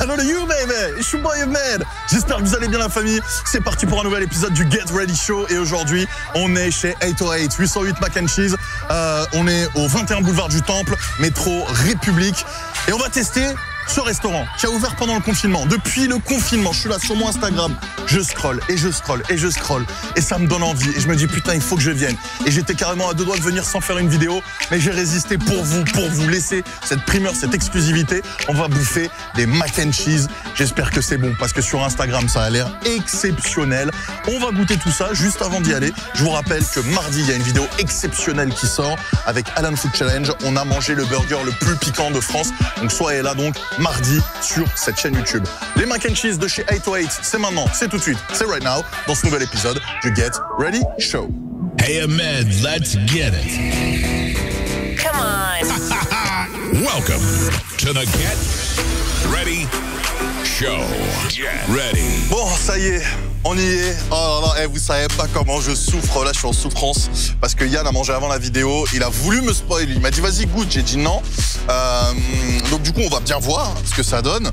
Hello to you, baby. It's your boy Ahmed. J'espère que vous allez bien, la famille. C'est parti pour un nouvel épisode du Get Ready Show. Et aujourd'hui, on est chez 808, 808 Mac and Cheese. On est au 21 boulevard du Temple, métro République. Et on va tester ce restaurant qui a ouvert pendant le confinement. Depuis le confinement, je suis là sur mon Instagram, je scrolle et je scrolle et je scrolle et ça me donne envie et je me dis putain, il faut que je vienne. Et j'étais carrément à deux doigts de venir sans faire une vidéo, mais j'ai résisté pour vous laisser cette primeur, cette exclusivité. On va bouffer des mac and cheese. J'espère que c'est bon parce que sur Instagram ça a l'air exceptionnel. On va goûter tout ça. Juste avant d'y aller, je vous rappelle que mardi il y a une vidéo exceptionnelle qui sort avec Alan Food Challenge. On a mangé le burger le plus piquant de France, donc soyez là donc mardi sur cette chaîne YouTube. Les mac and cheese de chez 808, c'est maintenant, c'est tout de suite, c'est right now, dans ce nouvel épisode du Get Ready Show. Hey Ahmed, let's get it. Come on. Welcome to the Get Ready Show. Get ready. Bon, ça y est, on y est. Oh là là, vous savez pas comment je souffre. Là, je suis en souffrance parce que Yann a mangé avant la vidéo. Il a voulu me spoil. Il m'a dit vas-y goûte. J'ai dit non. Donc du coup, on va bien voir ce que ça donne.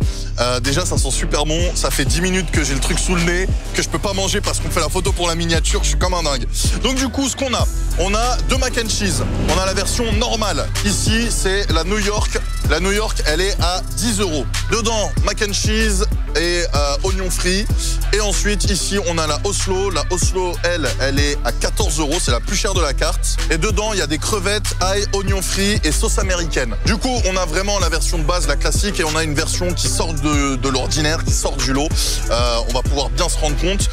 Déjà, ça sent super bon. Ça fait 10 minutes que j'ai le truc sous le nez, que je peux pas manger parce qu'on fait la photo pour la miniature. Je suis comme un dingue. Donc du coup, ce qu'on a, on a deux mac and cheese. On a la version normale. Ici, c'est la New York. La New York, elle est à 10 €. Dedans, mac and cheese et oignons frits. Et ensuite, ici, on a la Oslo. La Oslo, elle est à 14 €. C'est la plus chère de la carte. Et dedans, il y a des crevettes, ail, oignons frits et sauce américaine. Du coup, on a vraiment la version de base, la classique, et on a une version qui sort de l'ordinaire, qui sort du lot. On va pouvoir bien se rendre compte.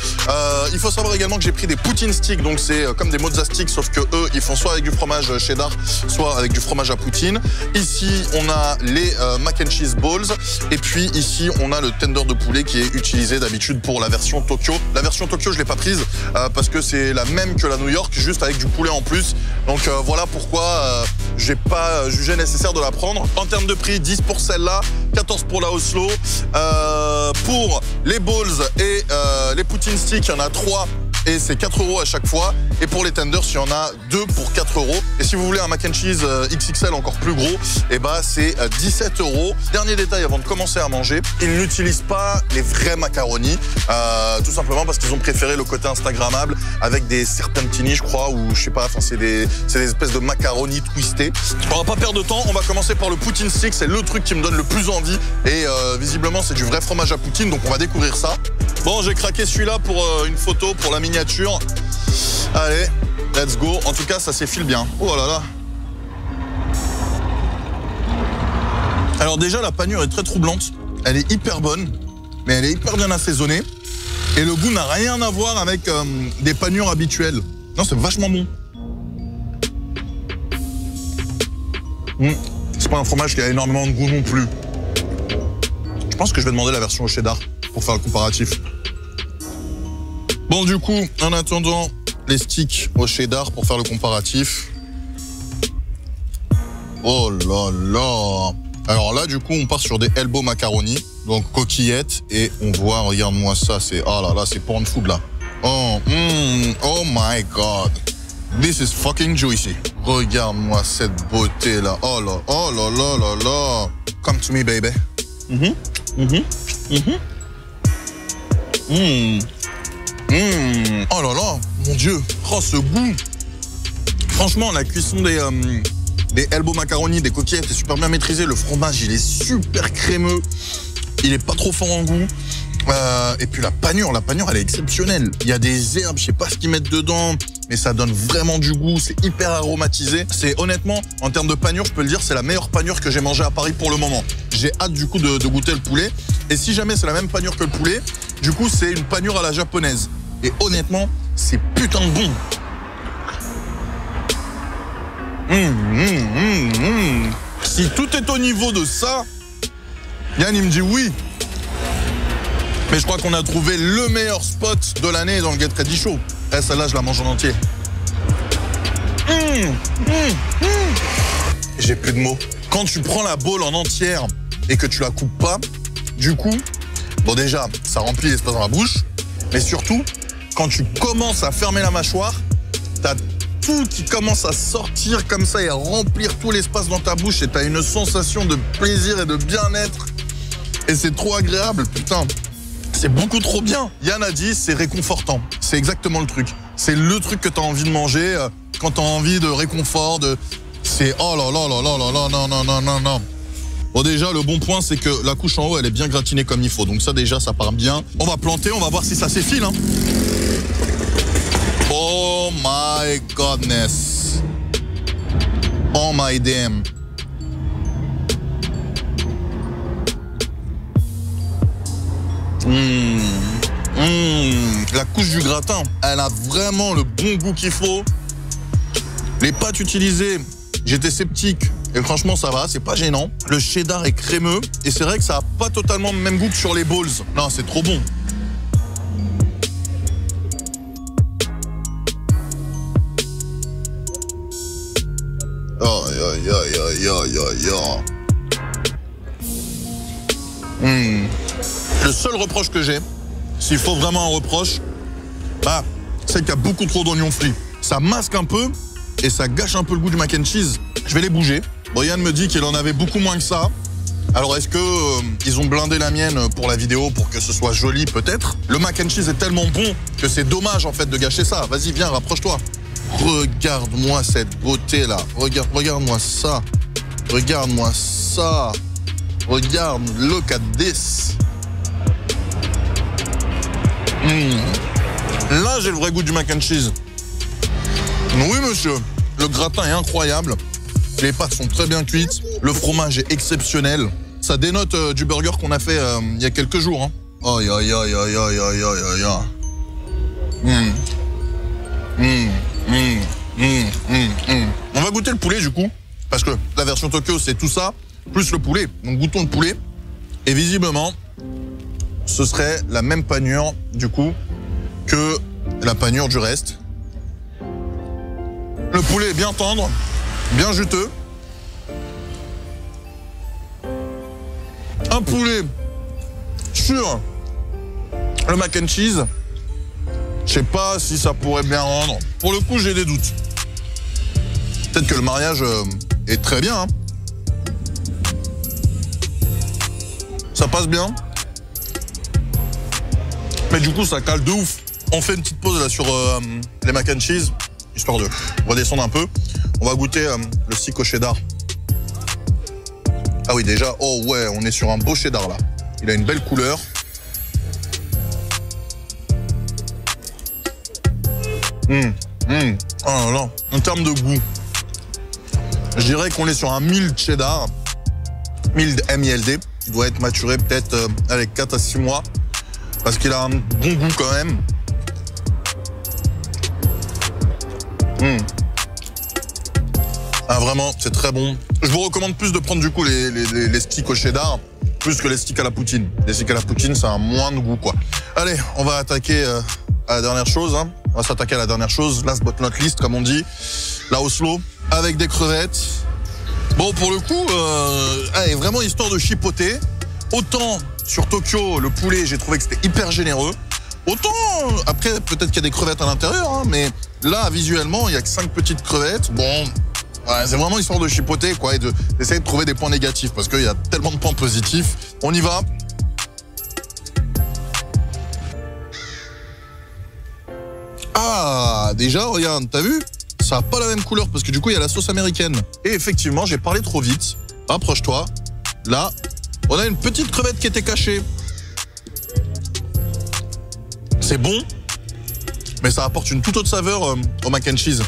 Il faut savoir également que j'ai pris des poutine sticks. Donc, c'est comme des mozza sticks, sauf que eux, ils font soit avec du fromage cheddar, soit avec du fromage à poutine. Ici, on a les mac and cheese balls. Et puis ici, on a le tender de poulet qui est utilisé d'habitude pour la version Tokyo. La version Tokyo, je l'ai pas prise parce que c'est la même que la New York, juste avec du poulet en plus. Donc voilà pourquoi j'ai pas jugé nécessaire de la prendre. En termes de prix, 10 pour celle-là, 14 pour la Oslo. Pour les balls et les poutine sticks, il y en a 3. Et c'est 4 € à chaque fois. Et pour les tenders, il y en a 2 pour 4 €. Et si vous voulez un mac and cheese XXL encore plus gros, et bah c'est 17 €. Dernier détail avant de commencer à manger, ils n'utilisent pas les vrais macaronis. Tout simplement parce qu'ils ont préféré le côté instagrammable avec des serpentini, je crois, ou je sais pas, enfin c'est des espèces de macaronis twistés. On va pas perdre de temps, on va commencer par le poutine stick. C'est le truc qui me donne le plus envie. Et visiblement, c'est du vrai fromage à poutine, donc on va découvrir ça. Bon, j'ai craqué celui-là pour une photo, pour la miniature. Allez, let's go. En tout cas, ça s'effile bien. Oh là là. Alors déjà, la panure est très troublante. Elle est hyper bonne, mais elle est hyper bien assaisonnée. Et le goût n'a rien à voir avec des panures habituelles. Non, c'est vachement bon. C'est pas un fromage qui a énormément de goût non plus. Je pense que je vais demander la version au cheddar pour faire le comparatif. Bon, du coup, en attendant les sticks au cheddar pour faire le comparatif. Oh là là. Alors là, du coup, on part sur des elbow macaroni, donc coquillettes, et on voit, regarde-moi ça, c'est, oh là là, c'est porn food là. Oh, oh my god. This is fucking juicy. Regarde-moi cette beauté là. Oh là, oh là là là là. Come to me, baby. Oh là là, mon Dieu, oh ce goût. Franchement, la cuisson des elbow macaroni, des coquillettes est super bien maîtrisée. Le fromage, il est super crémeux. Il est pas trop fort en goût. Et puis la panure, elle est exceptionnelle. Il y a des herbes, je sais pas ce qu'ils mettent dedans, mais ça donne vraiment du goût. C'est hyper aromatisé. C'est honnêtement, en termes de panure, je peux le dire, c'est la meilleure panure que j'ai mangée à Paris pour le moment. J'ai hâte du coup de goûter le poulet. Et si jamais c'est la même panure que le poulet, du coup c'est une panure à la japonaise. Et honnêtement, c'est putain de bon. Si tout est au niveau de ça, Yann il me dit oui. Mais je crois qu'on a trouvé le meilleur spot de l'année dans le Get Ready Show. Et celle-là, je la mange en entier. J'ai plus de mots. Quand tu prends la bowl en entière et que tu la coupes pas, du coup, bon déjà, ça remplit l'espace dans la bouche. Mais surtout, quand tu commences à fermer la mâchoire, t'as tout qui commence à sortir comme ça et à remplir tout l'espace dans ta bouche. Et t'as une sensation de plaisir et de bien-être. Et c'est trop agréable, putain. C'est beaucoup trop bien. Yann a dit, c'est réconfortant. C'est exactement le truc. C'est le truc que t'as envie de manger quand t'as envie de réconfort, C'est oh là là là là là là non non non non non. Bon déjà, le bon point, c'est que la couche en haut, elle est bien gratinée comme il faut. Donc ça déjà, ça part bien. On va planter, on va voir si ça s'effile. Hein. Oh my godness. Oh my damn. La couche du gratin, elle a vraiment le bon goût qu'il faut. Les pâtes utilisées, j'étais sceptique. Et franchement, ça va, c'est pas gênant. Le cheddar est crémeux. Et c'est vrai que ça a pas totalement le même goût que sur les balls. Non, c'est trop bon. Oh, Le seul reproche que j'ai, s'il faut vraiment un reproche, c'est qu'il y a beaucoup trop d'oignons frits. Ça masque un peu et ça gâche un peu le goût du mac and cheese. Je vais les bouger. Bon, Yann me dit qu'il en avait beaucoup moins que ça. Alors est-ce que ils ont blindé la mienne pour la vidéo pour que ce soit joli peut-être? Le mac and cheese est tellement bon que c'est dommage en fait de gâcher ça. Vas-y, viens, rapproche-toi. Regarde-moi cette beauté là. Regarde-moi ça. Regarde-moi ça. Regarde, look at this. Là, j'ai le vrai goût du mac and cheese. Oui, monsieur. Le gratin est incroyable. Les pâtes sont très bien cuites. Le fromage est exceptionnel. Ça dénote du burger qu'on a fait il y a quelques jours. Hein. Aïe, aïe, aïe, aïe, aïe, aïe, aïe, aïe. On va goûter le poulet, du coup. Parce que la version Tokyo, c'est tout ça, plus le poulet. Donc, goûtons le poulet. Et visiblement, ce serait la même panure, du coup, que la panure du reste. Le poulet est bien tendre, bien juteux. Un poulet sur le mac and cheese. Je sais pas si ça pourrait bien rendre. Pour le coup, j'ai des doutes. Peut-être que le mariage est très bien. Hein. Ça passe bien. Mais du coup, ça cale de ouf. On fait une petite pause là sur les mac and cheese, histoire de redescendre un peu. On va goûter le stick au cheddar. Ah oui, déjà, oh ouais, on est sur un beau cheddar là. Il a une belle couleur. Oh là là. En termes de goût, je dirais qu'on est sur un mild cheddar. Mild MILD. Il doit être maturé peut-être avec 4 à 6 mois. Parce qu'il a un bon goût quand même. Ah vraiment, c'est très bon. Je vous recommande plus de prendre du coup les sticks au cheddar, plus que les sticks à la poutine. Les sticks à la poutine, ça a moins de goût quoi. Allez, on va attaquer à la dernière chose. Hein. On va s'attaquer à la dernière chose, last but not least, comme on dit. La Oslo, avec des crevettes. Bon, pour le coup, allez, vraiment histoire de chipoter. Autant sur Tokyo, le poulet, j'ai trouvé que c'était hyper généreux. Autant, après, peut-être qu'il y a des crevettes à l'intérieur, hein, mais là, visuellement, il n'y a que 5 petites crevettes. Bon, ouais, c'est vraiment histoire de chipoter, quoi, et d'essayer de trouver des points négatifs, parce qu'il y a tellement de points positifs. On y va. Ah, déjà, regarde, t'as vu? Ça n'a pas la même couleur, parce que du coup, il y a la sauce américaine. Et effectivement, j'ai parlé trop vite. Approche-toi. Là, on a une petite crevette qui était cachée. C'est bon, mais ça apporte une toute autre saveur au mac and cheese.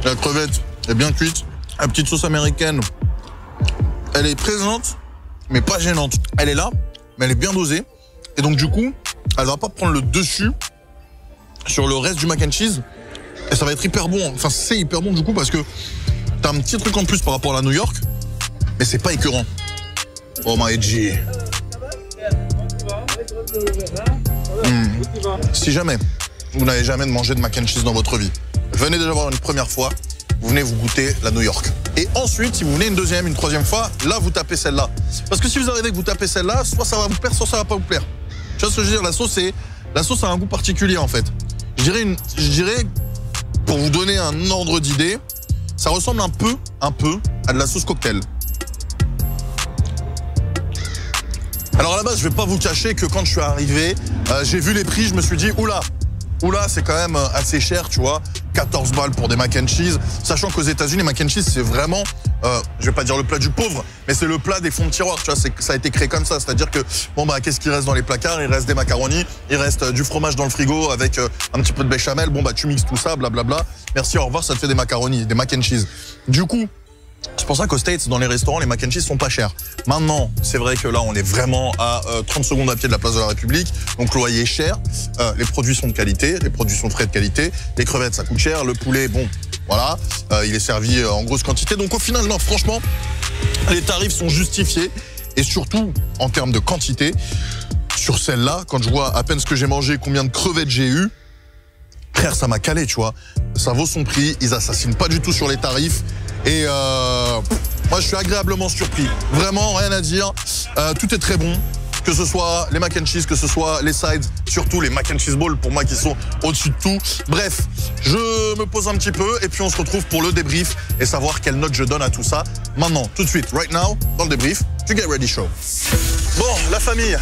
La crevette est bien cuite. La petite sauce américaine, elle est présente, mais pas gênante. Elle est là, mais elle est bien dosée. Et donc du coup, elle va pas prendre le dessus sur le reste du mac and cheese. Et ça va être hyper bon. Enfin, c'est hyper bon du coup parce que t'as un petit truc en plus par rapport à la New York, mais c'est pas écœurant. Oh my G. Si jamais vous n'avez jamais mangé de mac and cheese dans votre vie, venez déjà voir une première fois, vous venez vous goûter la New York. Et ensuite, si vous venez une deuxième, une troisième fois, là vous tapez celle-là. Parce que si vous arrivez que vous tapez celle-là, soit ça va vous plaire, soit ça va pas vous plaire. Tu vois ce que je veux dire? La sauce a un goût particulier en fait. Je dirais, pour vous donner un ordre d'idée, Ça ressemble un peu à de la sauce cocktail. Alors à la base, je vais pas vous cacher que quand je suis arrivé, j'ai vu les prix, je me suis dit, oula, c'est quand même assez cher, tu vois. 14 balles pour des mac and cheese, sachant qu'aux États-Unis, les mac and cheese, c'est vraiment, je vais pas dire le plat du pauvre, mais c'est le plat des fonds de tiroir, tu vois, ça a été créé comme ça, c'est-à-dire que, bon bah, qu'est-ce qui reste dans les placards? Il reste des macaronis, il reste du fromage dans le frigo avec un petit peu de béchamel, bon bah, tu mixes tout ça, blablabla, merci, au revoir, ça te fait des macaronis, des mac and cheese. Du coup, c'est pour ça qu'aux States, dans les restaurants, les mac and cheese sont pas chers. Maintenant, c'est vrai que là, on est vraiment à 30 secondes à pied de la place de la République, donc le loyer est cher, les produits sont de qualité, les produits sont frais de qualité, les crevettes, ça coûte cher, le poulet, bon, voilà, il est servi en grosse quantité. Donc au final, non, franchement, les tarifs sont justifiés, et surtout, en termes de quantité, sur celle-là, quand je vois à peine ce que j'ai mangé, combien de crevettes j'ai eu, frère, ça m'a calé, tu vois. Ça vaut son prix, ils assassinent pas du tout sur les tarifs. Et moi, je suis agréablement surpris. Vraiment, rien à dire. Tout est très bon. Que ce soit les mac and cheese, que ce soit les sides, surtout les mac and cheese balls pour moi qui sont au-dessus de tout. Bref, je me pose un petit peu et puis on se retrouve pour le débrief et savoir quelle note je donne à tout ça. Maintenant, tout de suite, right now, dans le débrief du Get Ready Show. Bon, la famille.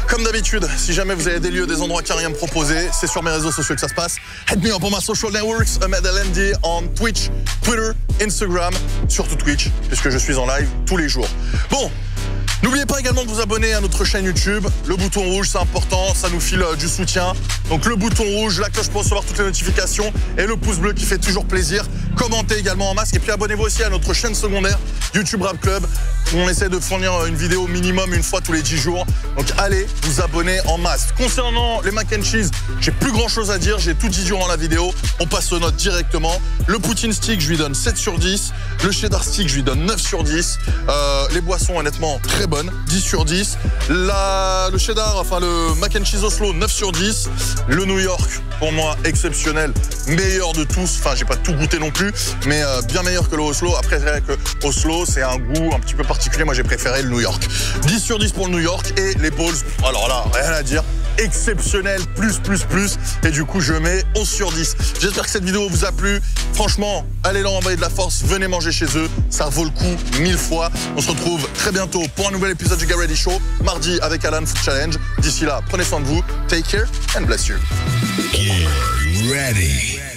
Comme d'habitude, si jamais vous avez des lieux, des endroits qui n'ont rien à me proposer, c'est sur mes réseaux sociaux que ça se passe. Hit me up on my social networks, Ahmed LND, on Twitch, Twitter, Instagram, surtout Twitch, puisque je suis en live tous les jours. Bon, n'oubliez pas également de vous abonner à notre chaîne YouTube. Le bouton rouge, c'est important, ça nous file du soutien. Donc le bouton rouge, la cloche pour recevoir toutes les notifications et le pouce bleu qui fait toujours plaisir. Commentez également en masse et puis abonnez-vous aussi à notre chaîne secondaire YouTube Rap Club où on essaie de fournir une vidéo minimum une fois tous les 10 jours. Donc allez vous abonner en masse. Concernant les mac and cheese, j'ai plus grand chose à dire, j'ai tout dit durant la vidéo. On passe aux notes directement. Le poutine stick, je lui donne 7 sur 10. Le cheddar stick, je lui donne 9 sur 10. Les boissons, honnêtement, très bonnes, 10 sur 10. Le cheddar, enfin le mac and cheese Oslo, 9 sur 10. Le New York, pour moi, exceptionnel, meilleur de tous. Enfin, j'ai pas tout goûté non plus, mais bien meilleur que le Oslo. Après, c'est vrai que Oslo, c'est un goût un petit peu particulier. Moi, j'ai préféré le New York. 10 sur 10 pour le New York et les balls, alors là, rien à dire. Exceptionnel, plus. Et du coup, je mets 11 sur 10. J'espère que cette vidéo vous a plu. Franchement, allez leur envoyer de la force, venez manger chez eux. Ça vaut le coup 1000 fois. On se retrouve très bientôt pour un nouvel épisode du Get Ready Show, mardi avec Alan Food Challenge. D'ici là, prenez soin de vous. Take care and bless you. Get ready.